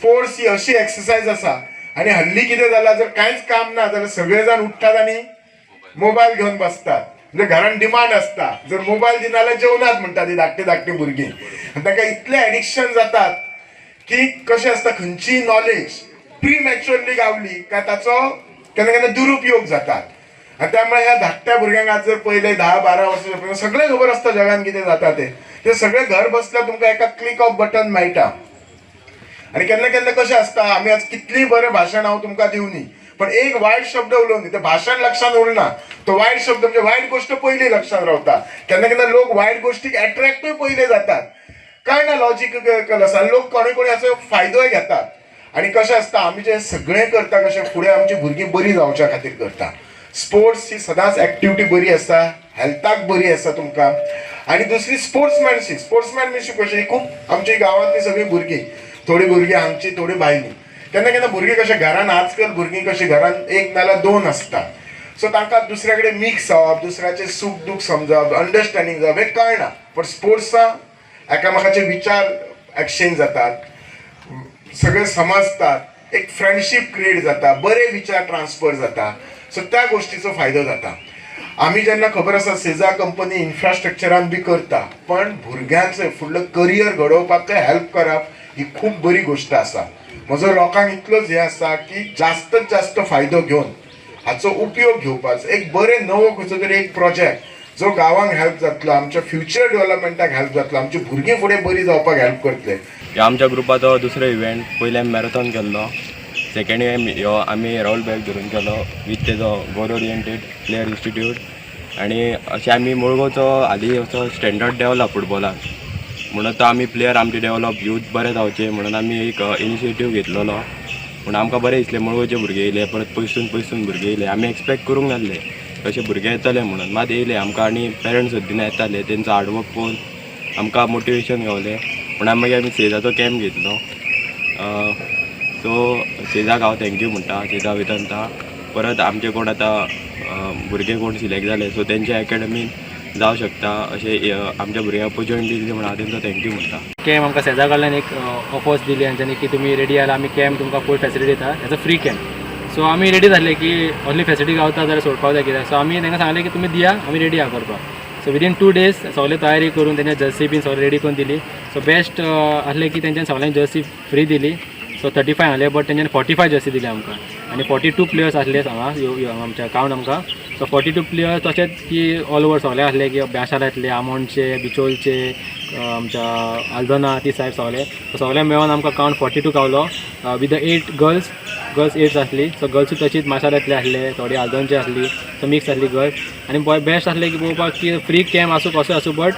Sports ही अशी exercise आसा आणि हल्ली कितें जालां जर कांयच काम ना जाल्यार सगळे जाण उठतात आणि मोबाईल घेऊन बसतात. म्हणजे घरान डिमांड असता जर मोबाईल दिना जाल्यार जेवनात म्हणटा ती धाकटी धाकटी भुरगीं. आनी तांकां इतले एडिक्शन जातात की कशें असता खंयची नॉलेज प्री मॅच्युअरली गावली काय ताचो केन्ना केन्ना दुरुपयोग जातात. आणि त्यामुळे ह्या धाकट्या भुरग्यांक आज जर पहिले 10-12 वर्सांचे सगळे खबर असता जगान कितें जाता ते सगळे घर बसल्या तुमकां एका क्लिक ऑफ बटन मेळटा. आणि केन्ना केन्ना कशें असता आमी आज कितलीं बरें भाशण हांव तुमकां दिवनी पण एक वायट शब्द उलोवन ते भाशण लक्षात उरना तो वायट शब्द म्हणजे वायट गोष्ट पयली लक्षात रावता. केन्ना केन्ना लोक वायट गोष्टीक अट्रॅक्टूय पयले जातात काय ना लॉजिकल आसा. लोक कोणी कोणी हाचो फायदोय घेतात. आणि कशें असता आमी जे सगळें करता कशें फुडें आमची भुरगीं बरी जावच्या खातीर करता. स्पोर्ट्स ही सदांच एक्टिविटी बरी आसा हेल्थाक बरी आसा तुमकां. आणि दुसरी स्पोर्ट्समॅनशिप कशी खूप आमची गांवांतली सगळीं भुरगीं थोडी भुरगीं हांगची थोडी भायलीं केन्ना केन्ना भुरगीं कशें घरान आजकाल भुरगीं कशीं घरान एक नाल्यार दोन आसता. सो तांकां दुसऱ्या कडेन मिक्स जावप दुसऱ्याचें सूख दूख समजप अंडरस्टँडींग जावप हें कळना. पण स्पोर्ट्सां एकामेकाचे विचार एक्सचेंज जातात सगळे समजतात एक फ्रेंडशीप क्रिएट जाता बरे विचार ट्रान्सफर जाता. सो त्या गोष्टीचो फायदो जाता. आमी जेन्ना खबर आसा सेजा कंपनी इन्फ्रास्ट्रक्चरान बी करता पण भुरग्यांचें फुडलो करियर घडोवपाक हेल्प करप ही खूब बरी गोष्ट आसा. म्हजो लोकांक इतलोच हें आसा की जास्तच जास्त फायदो घेवन हाचो उपयोग घेवपाचो. एक बरें नवो खंयचो तरी एक प्रोजेक्ट जो गांवांक हेल्प जातलो आमच्या फ्युचर डेव्हलपमेंटाक हेल्प जातलो आमची भुरगीं फुडें बरी जावपाक हेल्प करतले. आमच्या ग्रुपाचो दुसरो इव्हेंट पयले आमी मॅरेथॉन केल्लो सेकंड ह्यो आमी राहुल बॅग धरून केलो विथ तेजो गोल ओरिएंटेड प्लेयर इन्स्टिट्यूट. आणि अशें आमी मुळगांवचो हालीं असो स्टँडर्ड डेवलप फुटबॉलाक म्हणून तो आमी प्लेयर आमचे डेवलप यूथ बरे जावचे म्हणून आमी एक इनिशिएटीव घेतलेलो. पूण आमकां बरें दिसलें मुळगांवचे भुरगे येयले परत पयसून भुरगे येयले. आमी एक्सपेक्ट करूंक नासले तशे भुरगे येतले म्हणून मात येयले आमकां आनी पेरंट्स सुद्दां येताले तेंचो हार्डवर्क पळोवन आमकां मोटिवेशन गावलें. म्हणून मागीर आमी सेजाचो कॅम्प घेतलो. सो सेजाक हांव थँक्यू म्हणटा सेजा वितंता. परत आमचे कोण आतां भुरगे कोण सिलेक्ट जाले सो तेंच्या एकेडमीन जावं शकता अशें आमच्या भुरग्यांक ऑपॉर्च्युनिटी दिली म्हणून हांव तेंचो थँक्यू म्हणटा. कॅम्प आमकां सेजा कडल्यान एक ऑफर्स दिली आनी की तुमी रेडी आयला आमी कॅम्प तुमकां फूल फॅसिलिटी दिता as a free camp. So आमी रेडी जाल्ले की असली फॅसिलिटी गावता जाल्यार सोडपाक जाय कित्याक. सो आमी तांकां सांगलें की तुमी दिया आमी रेडी आहा करपाक. सो विदीन 2 days सगळे तयारी करून तेंच्या जर्सी बीन सगळे रेडी करून दिली. सो बेस्ट आसलें की तेंच्यानी सगळ्यांक जर्सी फ्री दिली. सो 35 आहले बट तेंच्यानी 45 जर्सी दिली आमकां. आनी 42 प्लेयर्स आसले हांगा आमच्या कावंट आमकां. सो 42 प्लेयर्स तशेंच की ऑल ओवर सगळे आसले की ब्याशालांतले आमोणचे बिचोलचे आमच्या आल्दोना ती सायड सगळे मेळोन आमकां कावंट 42 गावलो विथ 8 गर्ल्स 8 आसली. सो गर्ल्सूय तशीच माशालांतले आसले थोडी आल्दोनचे आसली सो मिक्स आसली गर्ल्स. आनी बेस्ट आसले की पळोवपाक की फ्री कॅम्प आसूं कसो आसूं बट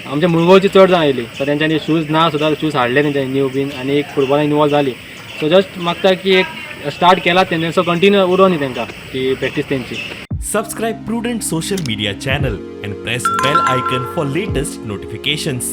आमच्या मुळगांवची चड जाण येयली. सो तेंच्यांनी शूज ना सुद्दां शूज हाडले तेंच्यांनी न्यू बीन आनी एक फुटबॉलान इनवॉल्व जाली. सो जस्ट मागता की एक स्टार्ट केला तेंच्यांनी सो कंटिन्यू उरो न्ही तेंकां की प्रॅक्टीस तेंची. Subscribe Prudent social media channel and press bell icon for latest notifications.